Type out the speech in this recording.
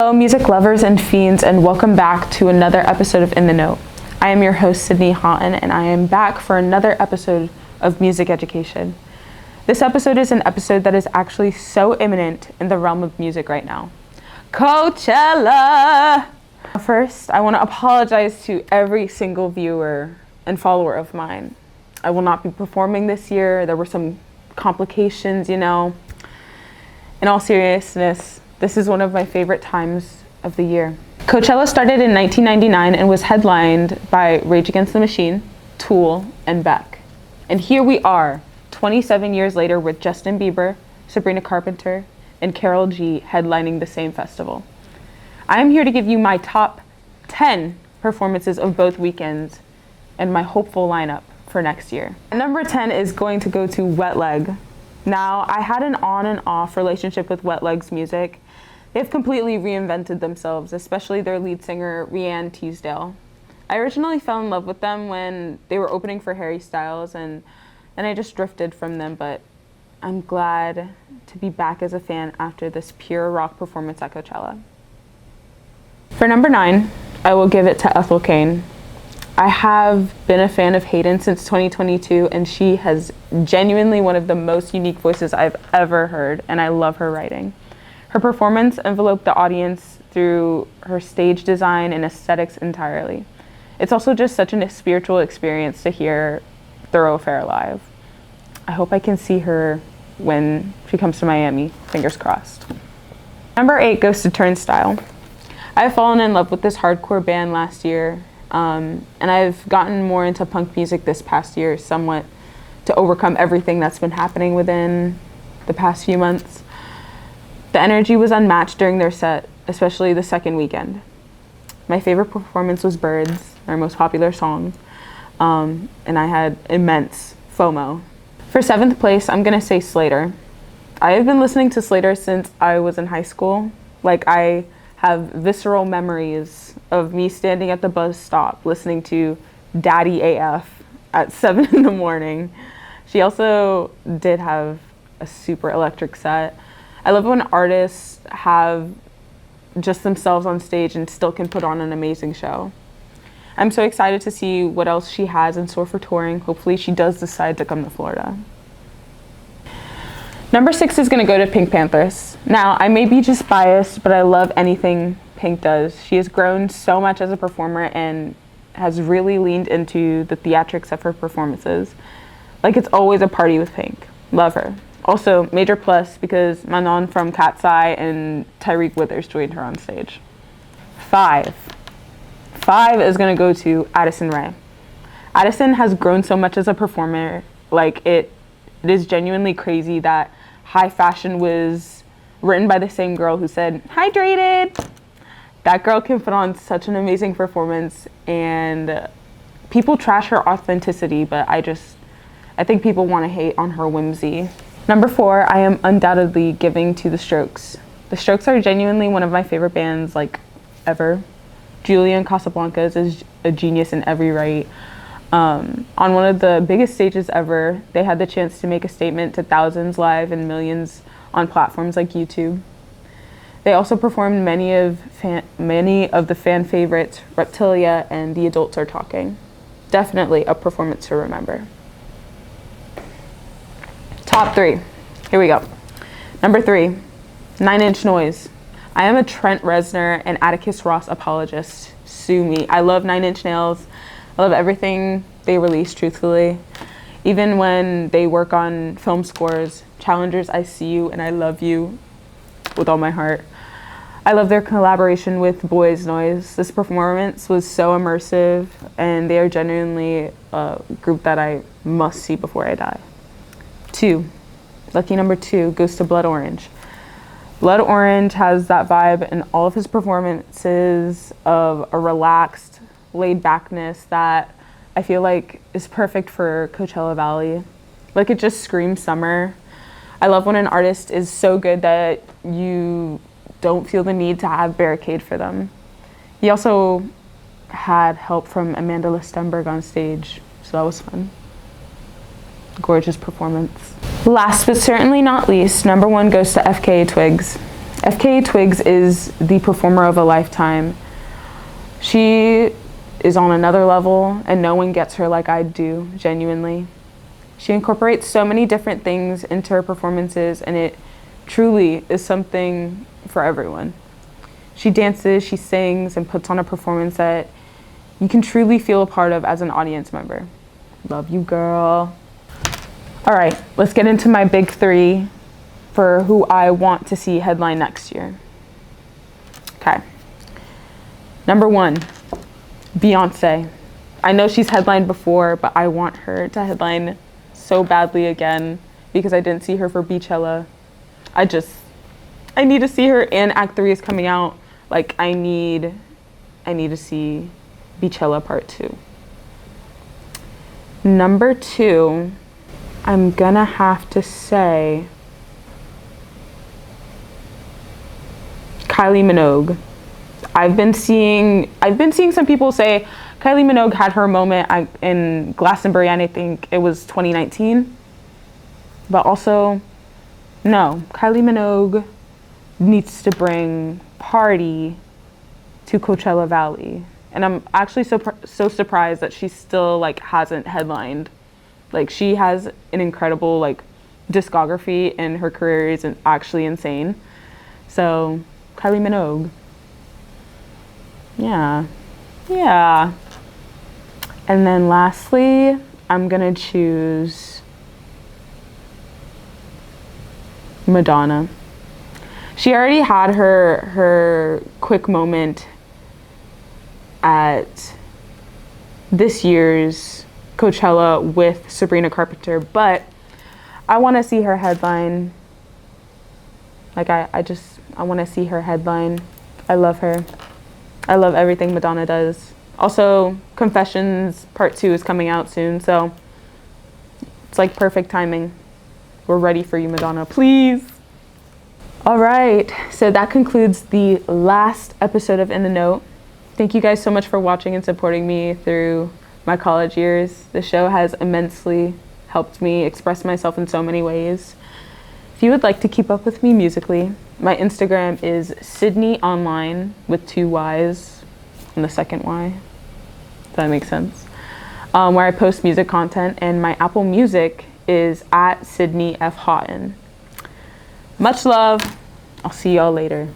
Hello music lovers and fiends, and welcome back to another episode of In the Note. I am your host Sydney Haughton, and I am back for another episode of music education. This episode is an episode that is actually so imminent in the realm of music right now. Coachella! First, I want to apologize to every single viewer and follower of mine. I will not be performing this year. There were some complications, In all seriousness, this is one of my favorite times of the year. Coachella started in 1999 and was headlined by Rage Against the Machine, Tool, and Beck. And here we are, 27 years later, with Justin Bieber, Sabrina Carpenter, and Karol G headlining the same festival. I am here to give you my top 10 performances of both weekends and my hopeful lineup for next year. Number 10 is going to go to Wet Leg. Now, I had an on and off relationship with Wet Leg's music. They've completely reinvented themselves, especially their lead singer, Rianne Teasdale. I originally fell in love with them when they were opening for Harry Styles, and I just drifted from them, but I'm glad to be back as a fan after this pure rock performance at Coachella. For number 9, I will give it to Ethel Cain. I have been a fan of Haughton since 2022, and she has genuinely one of the most unique voices I've ever heard, and I love her writing. Her performance enveloped the audience through her stage design and aesthetics entirely. It's also just such a spiritual experience to hear Thoroughfare live. I hope I can see her when she comes to Miami, fingers crossed. Number 8 goes to Turnstile. I've fallen in love with this hardcore band last year. And I've gotten more into punk music this past year somewhat to overcome everything that's been happening within the past few months. The energy was unmatched during their set, especially the second weekend. My favorite performance was Birds, their most popular song, and I had immense FOMO. For 7th place, I'm gonna say Slater. I have been listening to Slater since I was in high school. I have visceral memories of me standing at the bus stop listening to Daddy AF at 7 in the morning. She also did have a super electric set. I love when artists have just themselves on stage and still can put on an amazing show. I'm so excited to see what else she has in store for touring. Hopefully she does decide to come to Florida. Number 6 is going to go to Pink Panthers. Now, I may be just biased, but I love anything Pink does. She has grown so much as a performer and has really leaned into the theatrics of her performances. It's always a party with Pink. Love her. Also, major plus because Manon from Cat's Eye and Tyreek Withers joined her on stage. 5 is going to go to Addison Rae. Addison has grown so much as a performer. It is genuinely crazy that High Fashion was written by the same girl who said, "Hydrated." That girl can put on such an amazing performance, and people trash her authenticity, but I think people want to hate on her whimsy. Number 4, I am undoubtedly giving to The Strokes. The Strokes are genuinely one of my favorite bands, ever. Julian Casablancas is a genius in every right. On one of the biggest stages ever, they had the chance to make a statement to thousands live and millions on platforms like YouTube. They also performed many of the fan favorites, Reptilia and The Adults Are Talking. Definitely a performance to remember. Top 3. Here we go. Number 3, 9 Inch Noise. I am a Trent Reznor and Atticus Ross apologist. Sue me. I love 9 Inch Nails. I love everything they release, truthfully. Even when they work on film scores, Challengers, I See You and I Love You with all my heart. I love their collaboration with Boys Noise. This performance was so immersive, and they are genuinely a group that I must see before I die. 2, lucky number 2 goes to Blood Orange. Blood Orange has that vibe in all of his performances of a relaxed, laid backness that I feel is perfect for Coachella Valley. It just screams summer. I love when an artist is so good that you don't feel the need to have barricade for them. He also had help from Amanda Lestenberg on stage, so that was fun. Gorgeous performance. Last but certainly not least, number 1 goes to FKA Twigs. FKA Twigs is the performer of a lifetime. She is on another level, and no one gets her like I do, genuinely. She incorporates so many different things into her performances, and it truly is something for everyone. She dances, she sings, and puts on a performance that you can truly feel a part of as an audience member. Love you, girl. All right, let's get into my big three for who I want to see headline next year. Okay. Number one, Beyonce. I know she's headlined before, but I want her to headline so badly again because I didn't see her for Biebercheclla. I need to see her, and Act 3 is coming out. Like, I need to see Biebercheclla Part 2. Number two, I'm gonna have to say Kylie Minogue. I've been seeing some people say Kylie Minogue had her moment in Glastonbury, and I think it was 2019. But also, no, Kylie Minogue needs to bring party to Coachella Valley. And I'm actually so surprised that she still like hasn't headlined. Like, she has an incredible like discography, and her career is actually insane. So Kylie Minogue. Yeah. And then lastly, I'm gonna choose Madonna. She already had her quick moment at this year's Coachella with Sabrina Carpenter, but I want to see her headline. Like, I want to see her headline. I love her. I love everything Madonna does. Also, Confessions Part 2 is coming out soon, so it's like perfect timing. We're ready for you, Madonna, please. All right, so that concludes the last episode of In the Note. Thank you guys so much for watching and supporting me through my college years. The show has immensely helped me express myself in so many ways. If you would like to keep up with me musically, my Instagram is Sydney Online with 2 Y's and the second Y. Does that make sense? Where I post music content, and my Apple Music is at Sydney F. Haughton. Much love. I'll see y'all later.